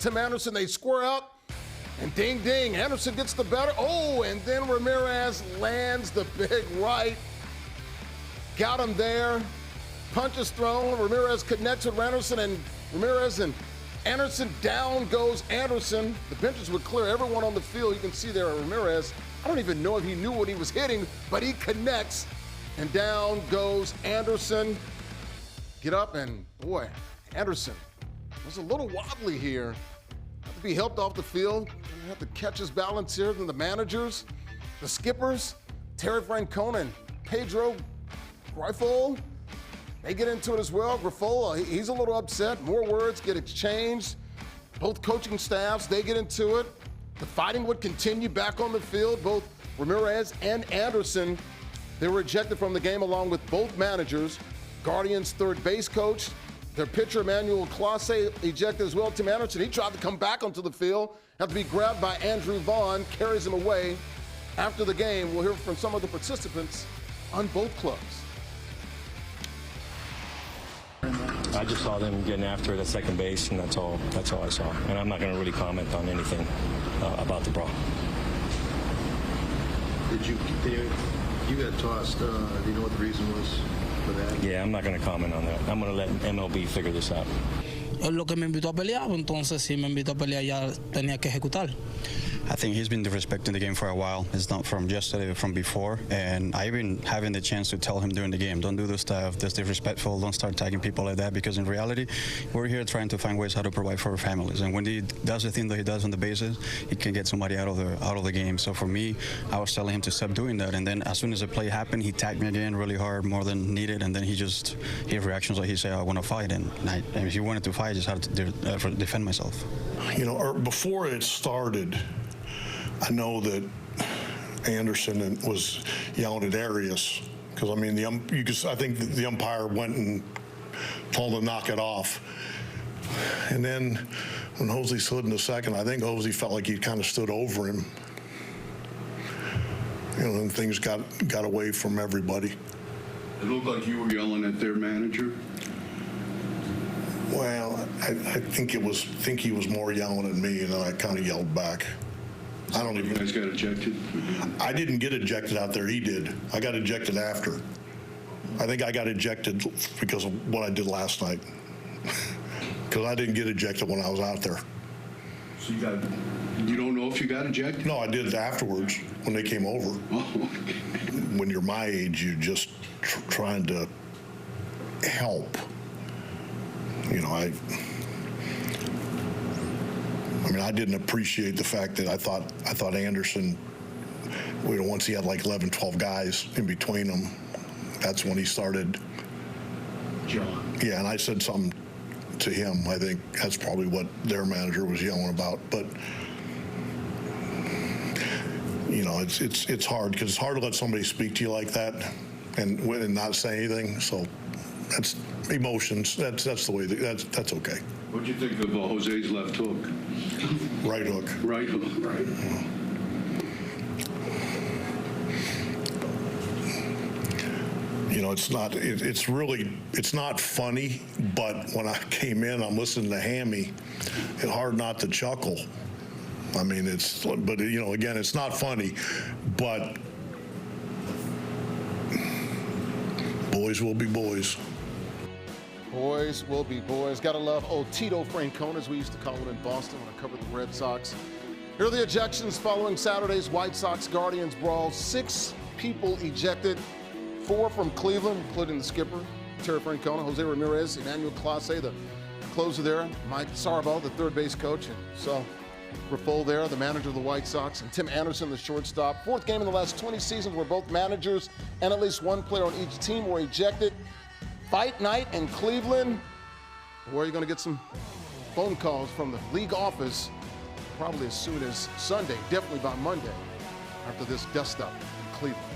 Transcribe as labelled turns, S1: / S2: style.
S1: Tim Anderson, they square up. And ding, ding, Anderson gets the better. Oh, and then Ramírez lands the big right. Got him there. Punch is thrown. Ramírez connects with Anderson, and Ramírez and Anderson, down goes Anderson. The benches would clear everyone on the field. You can see there Ramírez. I don't even know if he knew what he was hitting, but he connects, and down goes Anderson. Get up, and boy, Anderson was a little wobbly here. Had to be helped off the field. He had to catch his balance here. Then the managers, the skippers, Terry Francona and Pedro Grifol, they get into it as well. Grifol, he's a little upset. More words get exchanged. Both coaching staffs, they get into it. The fighting would continue back on the field. Both Ramírez and Anderson, they were ejected from the game along with both managers. Guardians' third base coach, their pitcher, Emmanuel Clase, ejected as well. Tim Anderson, he tried to come back onto the field, had to be grabbed by Andrew Vaughn, carries him away. After the game, we'll hear from some of the participants on both clubs.
S2: I just saw them getting after it at second base, and that's all I saw. And I'm not going to really comment on anything about the brawl.
S3: You got tossed. Do you know what the reason was for that?
S2: Yeah, I'm not going to comment on that. I'm going to let MLB figure this out.
S4: Lo que me invitó a pelear, entonces si me invitó a pelear ya tenía que ejecutar.
S5: I think he's been disrespecting the game for a while. It's not from yesterday, but from before. And I've been having the chance to tell him during the game, don't do this stuff, that's disrespectful, don't start tagging people like that, because in reality, we're here trying to find ways how to provide for our families. And when he does the thing that he does on the bases, he can get somebody out of the game. So for me, I was telling him to stop doing that. And then as soon as the play happened, he tagged me again really hard, more than needed. And then he had reactions like he said, I want to fight. And if he wanted to fight, I just had to defend myself.
S6: You know, before it started, I know that Anderson was yelling at Arias because, I mean, I think the umpire went and told him to knock it off. And then when José slid in the second, I think José felt like he kind of stood over him. You know, and things got away from everybody.
S3: It looked like you were yelling at their manager.
S6: Well, I think he was more yelling at me, and then I kind of yelled back. I don't even.
S3: You guys got ejected?
S6: I didn't get ejected out there. He did. I got ejected after. I think I got ejected because of what I did last night. Because I didn't get ejected when I was out there.
S3: So you don't know if you got ejected?
S6: No, I did it afterwards when they came over.
S3: Oh, okay.
S6: When you're my age, you're just trying to help. You know, I mean, I didn't appreciate the fact that I thought Anderson, once he had like 11, 12 guys in between them, that's when he started.
S3: John.
S6: Yeah, and I said something to him. I think that's probably what their manager was yelling about. But, you know, it's hard because it's hard to let somebody speak to you like that and not say anything. So that's emotions. That's the way. That's okay.
S3: What'd you think of José's left hook?
S6: Right hook.
S3: Right hook. Right.
S6: You know, it's not funny, but when I came in, I'm listening to Hammy, it's hard not to chuckle. I mean, but you know, again, it's not funny, but boys will be boys.
S1: Boys will be boys. Gotta love old Tito Francona, as we used to call it in Boston when I covered the Red Sox. Here are the ejections following Saturday's White Sox-Guardians brawl. 6 people ejected, 4 from Cleveland, including the skipper, Terry Francona, José Ramírez, Emmanuel Clase, the closer there, Mike Sarabal, the third base coach, and so Grifol there, the manager of the White Sox, and Tim Anderson, the shortstop. 4th game in the last 20 seasons where both managers and at least one player on each team were ejected. Fight night in Cleveland, where you're going to get some phone calls from the league office probably as soon as Sunday, definitely by Monday, after this dust-up in Cleveland.